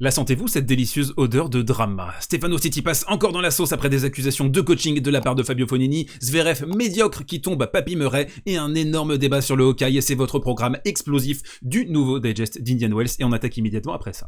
La sentez-vous, cette délicieuse odeur de drama? Stefano Tsitsipas encore dans la sauce après des accusations de coaching de la part de Fabio Fognini, Zverev médiocre qui tombe à Papy Murray et un énorme débat sur le Hawkeye. C'est votre programme explosif du nouveau digest d'Indian Wells et on attaque immédiatement après ça.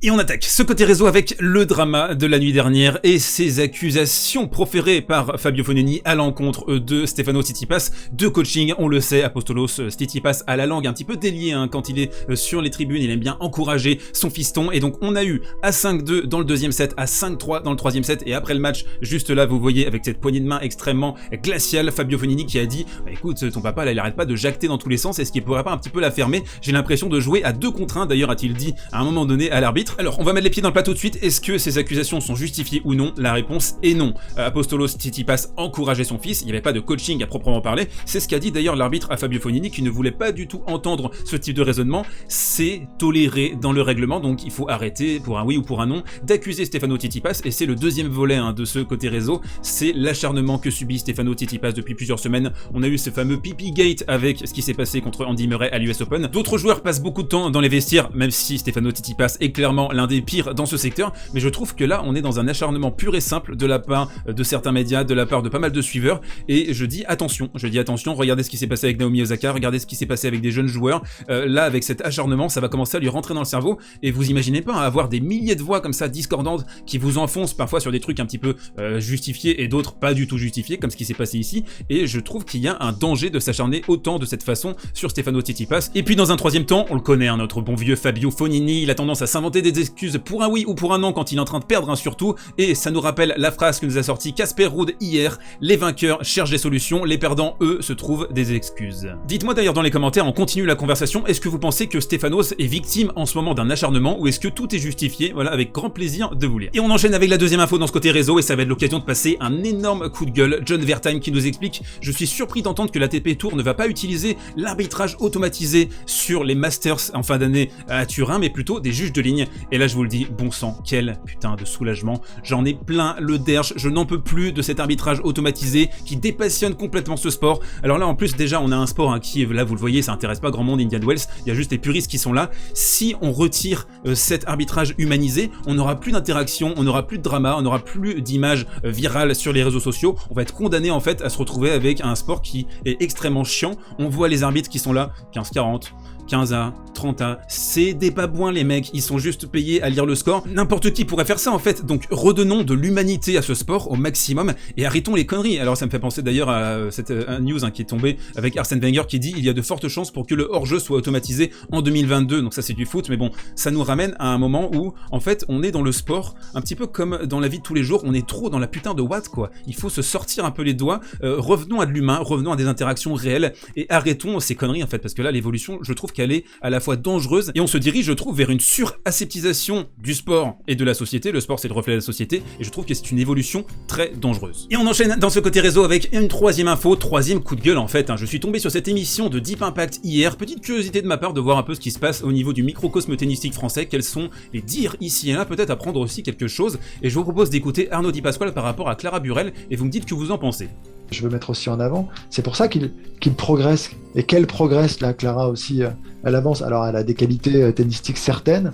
Et on attaque ce côté réseau avec le drama de la nuit dernière et ses accusations proférées par Fabio Fognini à l'encontre de Stefano Tsitsipas de coaching. On le sait, Apostolos Tsitsipas a la langue un petit peu déliée quand il est sur les tribunes, il aime bien encourager son fiston et donc on a eu à 5-2 dans le deuxième set, à 5-3 dans le troisième set et après le match, juste là vous voyez avec cette poignée de main extrêmement glaciale, Fabio Fognini qui a dit écoute ton papa là il arrête pas de jacter dans tous les sens, est-ce qu'il pourrait pas un petit peu la fermer? J'ai l'impression de jouer à 2 contre 1, d'ailleurs a-t-il dit à un moment donné à l'arbitre. Alors, on va mettre les pieds dans le plat tout de suite. Est-ce que ces accusations sont justifiées ou non? La réponse est non. Apostolos Tsitsipas encourageait son fils, il n'y avait pas de coaching à proprement parler. C'est ce qu'a dit d'ailleurs l'arbitre à Fabio Fognini qui ne voulait pas du tout entendre ce type de raisonnement. C'est toléré dans le règlement, donc il faut arrêter pour un oui ou pour un non d'accuser Stefano Tsitsipas et c'est le deuxième volet de ce côté réseau. C'est l'acharnement que subit Stefano Tsitsipas depuis plusieurs semaines. On a eu ce fameux Pipi Gate avec ce qui s'est passé contre Andy Murray à l'US Open. D'autres joueurs passent beaucoup de temps dans les vestiaires, même si Stefano Tsitsipas est clairement l'un des pires dans ce secteur, mais je trouve que là on est dans un acharnement pur et simple de la part de certains médias, de la part de pas mal de suiveurs, et je dis attention, regardez ce qui s'est passé avec Naomi Osaka, regardez ce qui s'est passé avec des jeunes joueurs, là avec cet acharnement ça va commencer à lui rentrer dans le cerveau, et vous imaginez pas avoir des milliers de voix comme ça discordantes qui vous enfoncent parfois sur des trucs un petit peu justifiés et d'autres pas du tout justifiés comme ce qui s'est passé ici, et je trouve qu'il y a un danger de s'acharner autant de cette façon sur Stefano Tsitsipas. Et puis dans un troisième temps, on le connaît, notre bon vieux Fabio Fognini, il a tendance à s'inventer des excuses pour un oui ou pour un non quand il est en train de perdre surtout, et ça nous rappelle la phrase que nous a sorti Casper Ruud hier: les vainqueurs cherchent des solutions, les perdants eux se trouvent des excuses. Dites-moi d'ailleurs dans les commentaires, on continue la conversation, est-ce que vous pensez que Stefanos est victime en ce moment d'un acharnement ou est-ce que tout est justifié? Voilà, avec grand plaisir de vous lire. Et on enchaîne avec la deuxième info dans ce côté réseau et ça va être l'occasion de passer un énorme coup de gueule. John Wertheim qui nous explique: je suis surpris d'entendre que l'ATP Tour ne va pas utiliser l'arbitrage automatisé sur les Masters en fin d'année à Turin, mais plutôt des juges de ligne. Et là je vous le dis, bon sang, quel putain de soulagement, j'en ai plein le derche, je n'en peux plus de cet arbitrage automatisé qui dépassionne complètement ce sport. Alors là en plus déjà on a un sport qui, là vous le voyez, ça intéresse pas grand monde, Indian Wells, il y a juste les puristes qui sont là. Si on retire cet arbitrage humanisé, on n'aura plus d'interaction, on n'aura plus de drama, on n'aura plus d'images virales sur les réseaux sociaux, on va être condamné en fait à se retrouver avec un sport qui est extrêmement chiant. On voit les arbitres qui sont là, 15-40, 15A, 30A, c'est des babouins les mecs, ils sont juste payés à lire le score, n'importe qui pourrait faire ça en fait, donc redonnons de l'humanité à ce sport au maximum et arrêtons les conneries. Alors ça me fait penser d'ailleurs à cette news qui est tombée avec Arsène Wenger qui dit il y a de fortes chances pour que le hors-jeu soit automatisé en 2022, donc ça c'est du foot, mais bon, ça nous ramène à un moment où en fait on est dans le sport, un petit peu comme dans la vie de tous les jours, on est trop dans la putain de Watt quoi, il faut se sortir un peu les doigts, revenons à de l'humain, revenons à des interactions réelles et arrêtons ces conneries en fait, parce que là l'évolution je trouve qu'elle est à la fois dangereuse et on se dirige je trouve vers une suraseptisation du sport et de la société. Le sport c'est le reflet de la société et je trouve que c'est une évolution très dangereuse. Et on enchaîne dans ce côté réseau avec une troisième info, troisième coup de gueule en fait. Je suis tombé sur cette émission de Deep Impact hier, petite curiosité de ma part de voir un peu ce qui se passe au niveau du microcosme tennistique français, quels sont les dires ici et là, peut-être apprendre aussi quelque chose, et je vous propose d'écouter Arnaud Di Pasquale par rapport à Clara Burel et vous me dites que vous en pensez. Je veux mettre aussi en avant, c'est pour ça qu'il progresse, et qu'elle progresse, là, Clara aussi, elle avance. Alors elle a des qualités tennistiques certaines,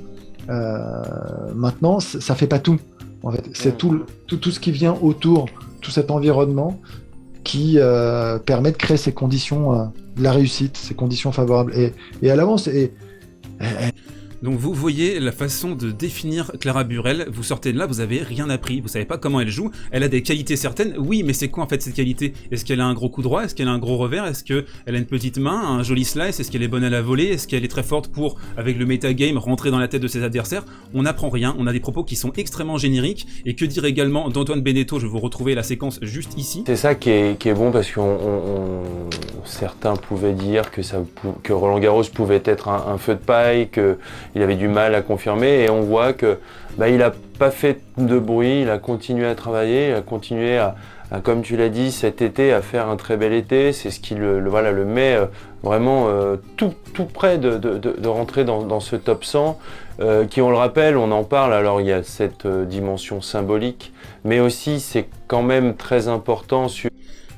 maintenant ça fait pas tout, en fait. C'est tout ce qui vient autour, tout cet environnement qui permet de créer ces conditions de la réussite, ces conditions favorables, et elle avance, et Donc vous voyez la façon de définir Clara Burel, vous sortez de là, vous avez rien appris, vous savez pas comment elle joue, elle a des qualités certaines, oui mais c'est quoi en fait cette qualité? Est-ce qu'elle a un gros coup droit? Est-ce qu'elle a un gros revers? Est-ce qu'elle a une petite main, un joli slice? Est-ce qu'elle est bonne à la volée? Est-ce qu'elle est très forte pour, avec le metagame, rentrer dans la tête de ses adversaires? On n'apprend rien, on a des propos qui sont extrêmement génériques, et que dire également d'Antoine Benetto, je vais vous retrouver la séquence juste ici. C'est ça qui est bon parce que certains pouvaient dire que Roland Garros pouvait être un feu de paille, qu'il avait du mal à confirmer, et on voit que il a pas fait de bruit, il a continué à travailler, il a continué à comme tu l'as dit cet été, à faire un très bel été. C'est ce qui le met vraiment tout près de rentrer dans ce top 100 qui, on le rappelle, on en parle, alors il y a cette dimension symbolique, mais aussi c'est quand même très important sur...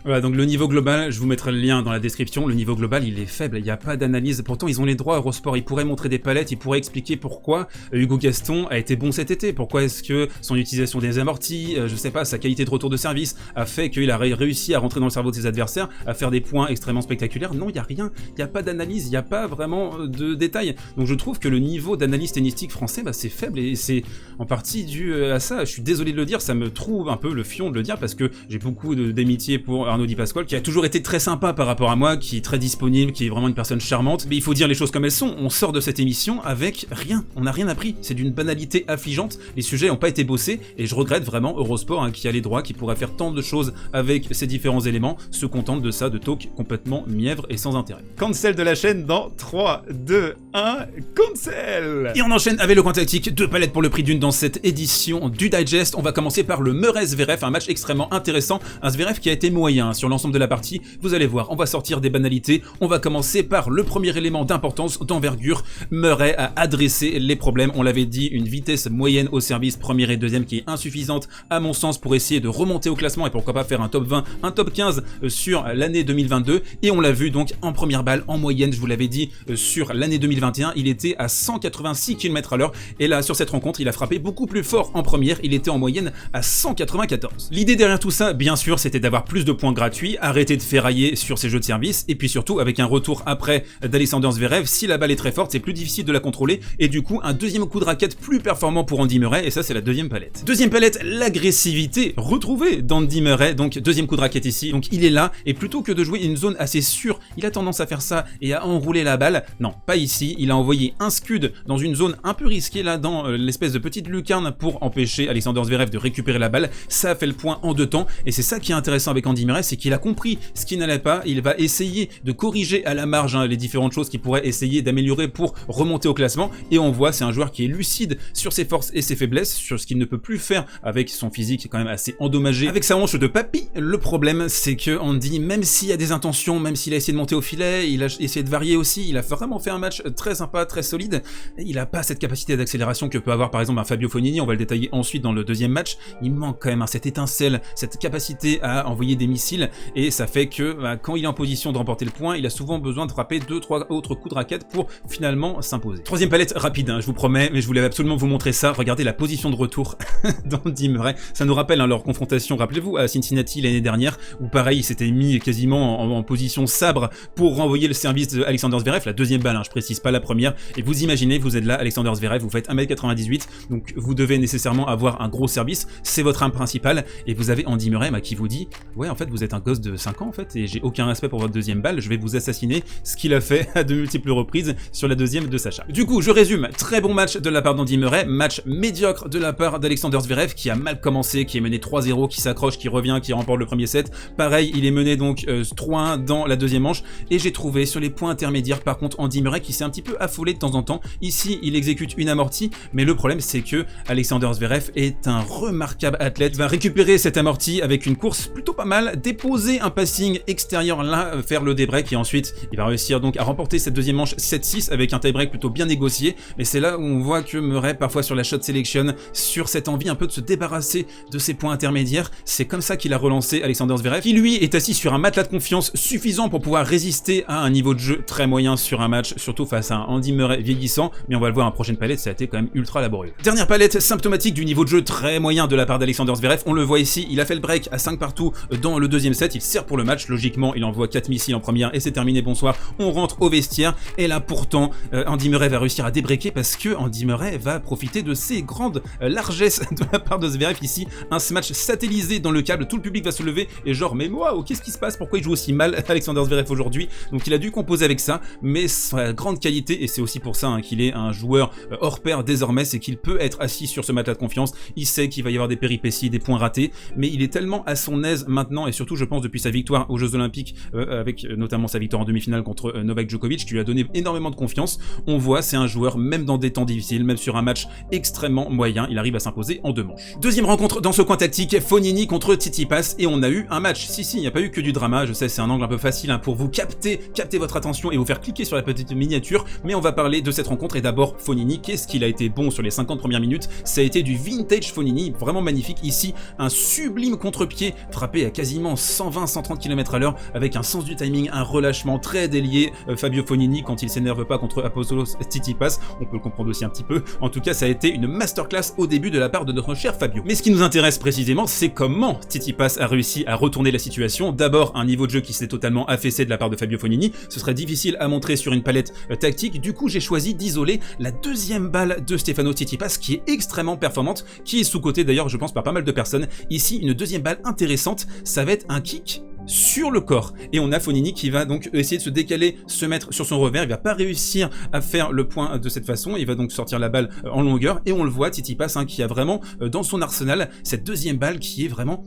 Voilà, donc le niveau global, je vous mettrai le lien dans la description, le niveau global il est faible, il n'y a pas d'analyse, pourtant ils ont les droits Eurosport, ils pourraient montrer des palettes, ils pourraient expliquer pourquoi Hugo Gaston a été bon cet été, pourquoi est-ce que son utilisation des amortis, je sais pas, sa qualité de retour de service a fait qu'il a réussi à rentrer dans le cerveau de ses adversaires, à faire des points extrêmement spectaculaires. Non, il n'y a rien, il n'y a pas d'analyse, il n'y a pas vraiment de détails. Donc je trouve que le niveau d'analyse tennistique français, bah, c'est faible et c'est en partie dû à ça. Je suis désolé de le dire, ça me trouve un peu le fion de le dire parce que j'ai beaucoup d'amitié pour Arnaud Di Pasquale qui a toujours été très sympa par rapport à moi, qui est très disponible, qui est vraiment une personne charmante. Mais il faut dire les choses comme elles sont. On sort de cette émission avec rien, on n'a rien appris. C'est d'une banalité affligeante. Les sujets n'ont pas été bossés et je regrette vraiment Eurosport hein, qui a les droits, qui pourrait faire tant de choses avec ces différents éléments, se contente de ça, de talk complètement mièvre et sans intérêt. Cancel de la chaîne dans 3, 2, 1, cancel. Et on enchaîne avec le coin tactique, 2 palettes pour le prix d'une dans cette édition du Digest. On va commencer par le Murray-Zverev, un match extrêmement intéressant, un Zverev qui a été moyen sur l'ensemble de la partie. Vous allez voir, on va sortir des banalités, on va commencer par le premier élément d'importance, d'envergure. Murray a adressé les problèmes, on l'avait dit, une vitesse moyenne au service première et deuxième qui est insuffisante à mon sens pour essayer de remonter au classement et pourquoi pas faire un top 20, un top 15 sur l'année 2022 et on l'a vu donc en première balle en moyenne, je vous l'avais dit, sur l'année 2021, il était à 186 km/h et là sur cette rencontre il a frappé beaucoup plus fort en première, il était en moyenne à 194. L'idée derrière tout ça, bien sûr, c'était d'avoir plus de points gratuits, arrêter de ferrailler sur ses jeux de service et puis surtout avec un retour après d'Alexander Zverev, si la balle est très forte, c'est plus difficile de la contrôler et du coup un deuxième coup de raquette plus performant pour Andy Murray et ça c'est la deuxième palette. Deuxième palette, l'agressivité retrouvée d'Andy Murray, donc deuxième coup de raquette ici, donc il est là et plutôt que de jouer une zone assez sûre, il a tendance à faire ça et à enrouler la balle, non pas ici, il a envoyé un scud dans une zone un peu risquée là dans l'espèce de petite lucarne pour empêcher Alexander Zverev de récupérer la balle, ça a fait le point en 2 temps et c'est ça qui est intéressant avec Andy Murray, c'est qu'il a compris ce qui n'allait pas, il va essayer de corriger à la marge hein, les différentes choses qu'il pourrait essayer d'améliorer pour remonter au classement et on voit c'est un joueur qui est lucide sur ses forces et ses faiblesses, sur ce qu'il ne peut plus faire avec son physique quand même assez endommagé, avec sa hanche de papy. Le problème c'est que Andy, même s'il y a des intentions, même s'il a essayé de monter au filet, il a essayé de varier aussi, il a vraiment fait un match très sympa, très solide, il n'a pas cette capacité d'accélération que peut avoir par exemple un Fabio Fognini, on va le détailler ensuite dans le deuxième match, il manque quand même cette étincelle, cette capacité à envoyer des missiles et ça fait que quand il est en position de remporter le point, il a souvent besoin de frapper 2-3 autres coups de raquette pour finalement s'imposer. Troisième palette rapide, hein, je vous promets, mais je voulais absolument vous montrer ça, regardez la position de retour d'Andy Murray, ça nous rappelle hein, leur confrontation, rappelez-vous, à Cincinnati l'année dernière, où pareil il s'était mis quasiment en position sabre pour renvoyer le service d'Alexander Zverev, la deuxième balle, hein, je précise pas la première, et vous imaginez, vous êtes là, Alexander Zverev, vous faites 1m98, donc vous devez nécessairement avoir un gros service, c'est votre arme principale, et vous avez Andy Murray qui vous dit, ouais en fait vous êtes un gosse de 5 ans en fait, et j'ai aucun respect pour votre deuxième balle, je vais vous assassiner, ce qu'il a fait à de multiples reprises sur la deuxième de Sacha. Du coup, je résume, très bon match de la part d'Andy Murray, match médiocre de la part d'Alexander Zverev, qui a mal commencé, qui est mené 3-0, qui s'accroche, qui revient, qui remporte le premier set, pareil, il est mené donc 3-1 dans la deuxième manche, et j'ai trouvé sur les points intermédiaires par contre Andy Murray qui s'est un petit peu affolé de temps en temps, ici il exécute une amortie, mais le problème c'est que Alexander Zverev est un remarquable athlète, il va récupérer cette amortie avec une course plutôt pas mal, déposer un passing extérieur là, faire le débreak et ensuite il va réussir donc à remporter cette deuxième manche 7-6 avec un tie-break plutôt bien négocié, mais c'est là où on voit que Murray parfois sur la shot selection, sur cette envie un peu de se débarrasser de ses points intermédiaires, c'est comme ça qu'il a relancé Alexander Zverev, qui lui est assis sur un matelas de confiance suffisant pour pouvoir résister à un niveau de jeu très moyen sur un match, surtout face à un Andy Murray vieillissant, mais on va le voir en prochaine palette, ça a été quand même ultra laborieux. Dernière palette symptomatique du niveau de jeu très moyen de la part d'Alexander Zverev, on le voit ici, il a fait le break à 5 partout dans le deuxième set, il sert pour le match, logiquement il envoie 4 missiles en première et c'est terminé, bonsoir, on rentre au vestiaire, et là pourtant Andy Murray va réussir à débreaker parce que Andy Murray va profiter de ses grandes largesses de la part de Zverev ici, un smash satellisé dans le câble, tout le public va se lever et genre mais moi, qu'est-ce qui se passe, pourquoi il joue aussi mal Alexander Zverev aujourd'hui, donc il a dû composer avec ça, mais sa grande qualité, et c'est aussi pour ça hein, qu'il est un joueur hors pair désormais, c'est qu'il peut être assis sur ce matelas de confiance, il sait qu'il va y avoir des péripéties, des points ratés, mais il est tellement à son aise maintenant, et surtout je pense depuis sa victoire aux Jeux Olympiques, avec notamment sa victoire en demi-finale contre Novak Djokovic, qui lui a donné énormément de confiance, on voit c'est un joueur, même dans des temps difficiles, même sur un match extrêmement moyen, il arrive à s'imposer en 2 manches. Deuxième rencontre dans ce coin tactique, Fognini contre Tsitsipas, et on a eu un match, si il n'y a pas eu que du drama, je sais c'est un angle un peu facile hein, pour vous capter votre attention et vous faire cliquer sur la petite miniature, mais on va parler de cette rencontre, et d'abord Fognini, qu'est-ce qu'il a été bon sur les 50 premières minutes, ça a été du vintage Fognini, vraiment magnifique, ici un sublime contre-pied, frappé à quasiment vraiment 120-130 km à l'heure avec un sens du timing, un relâchement très délié. Fabio Fognini, quand il s'énerve pas contre Apostolos Tsitsipas, on peut le comprendre aussi un petit peu. En tout cas, ça a été une masterclass au début de la part de notre cher Fabio. Mais ce qui nous intéresse précisément, c'est comment Tsitsipas a réussi à retourner la situation. D'abord, un niveau de jeu qui s'est totalement affaissé de la part de Fabio Fognini. Ce serait difficile à montrer sur une palette tactique. Du coup, j'ai choisi d'isoler la deuxième balle de Stefano Tsitsipas qui est extrêmement performante, qui est sous-cotée d'ailleurs, je pense, par pas mal de personnes. Ici, une deuxième balle intéressante, ça va être un kick sur le corps. Et on a Fognini qui va donc essayer de se décaler, se mettre sur son revers. Il va pas réussir à faire le point de cette façon. Il va donc sortir la balle en longueur. Et on le voit, Tsitsipas qui a vraiment dans son arsenal cette deuxième balle qui est vraiment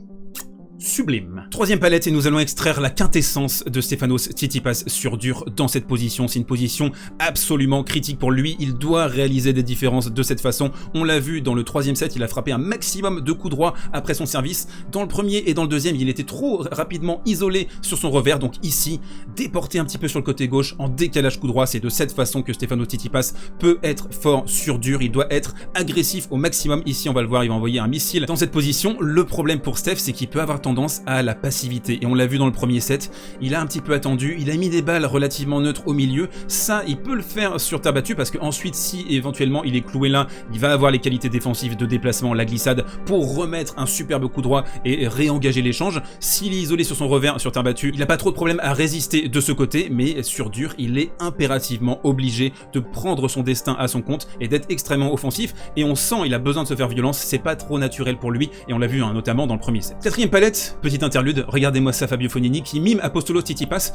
sublime. Troisième palette et nous allons extraire la quintessence de Stefanos Tsitsipas sur dur dans cette position. C'est une position absolument critique pour lui. Il doit réaliser des différences de cette façon. On l'a vu dans le troisième set, il a frappé un maximum de coups droits après son service. Dans le premier et dans le deuxième, il était trop rapidement isolé sur son revers. Donc ici, déporté un petit peu sur le côté gauche en décalage coup droit. C'est de cette façon que Stefanos Tsitsipas peut être fort sur dur. Il doit être agressif au maximum. Ici, on va le voir, il va envoyer un missile dans cette position. Le problème pour Steph, c'est qu'il peut avoir tendance à la passivité. Et on l'a vu dans le premier set, il a un petit peu attendu, il a mis des balles relativement neutres au milieu. Ça, il peut le faire sur terre battue parce qu'ensuite, si éventuellement il est cloué là, il va avoir les qualités défensives de déplacement, la glissade pour remettre un superbe coup droit et réengager l'échange. S'il est isolé sur son revers sur terre battue, il n'a pas trop de problème à résister de ce côté, mais sur dur, il est impérativement obligé de prendre son destin à son compte et d'être extrêmement offensif. Et on sent, il a besoin de se faire violence, c'est pas trop naturel pour lui et on l'a vu notamment dans le premier set. Quatrième palette, petite interlude, regardez-moi ça, Fabio Fognini qui mime Apostolos Tsitsipas.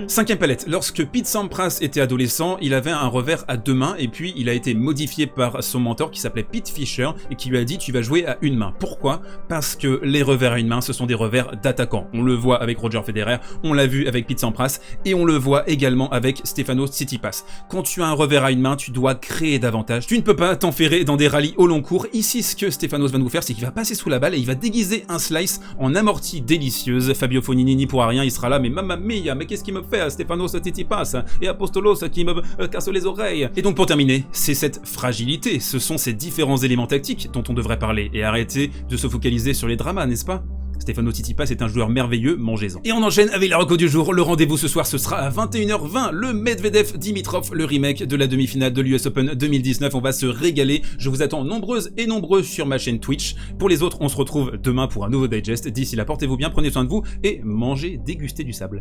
Cinquième palette, lorsque Pete Sampras était adolescent, il avait un revers à deux mains et puis il a été modifié par son mentor qui s'appelait Pete Fischer et qui lui a dit tu vas jouer à une main. Pourquoi? Parce que les revers à une main, ce sont des revers d'attaquants. On le voit avec Roger Federer, on l'a vu avec Pete Sampras et on le voit également avec Stefanos Tsitsipas. Quand tu as un revers à une main, tu dois créer davantage. Tu ne peux pas t'enferrer dans des rallyes au long cours. Ici, ce que Stefanos va nous faire, c'est qu'il va passer sous la balle et il va déguiser un slice en amortie délicieuse. Fabio Fognini n'y pourra rien, il sera là, mais mamma mia, mais qu'est-ce qu'il me fait Stefanos Tsitsipas et Apostolos qui me casse les oreilles. Et donc pour terminer, c'est cette fragilité, ce sont ces différents éléments tactiques dont on devrait parler et arrêter de se focaliser sur les dramas, n'est-ce pas? Stefanos Tsitsipas est un joueur merveilleux, mangez-en. Et on enchaîne avec la reco du jour. Le rendez-vous ce soir, ce sera à 21h20, le Medvedev-Dimitrov, le remake de la demi-finale de l'US Open 2019. On va se régaler. Je vous attends nombreuses et nombreux sur ma chaîne Twitch. Pour les autres, on se retrouve demain pour un nouveau digest. D'ici là, portez-vous bien, prenez soin de vous et mangez, dégustez du sable.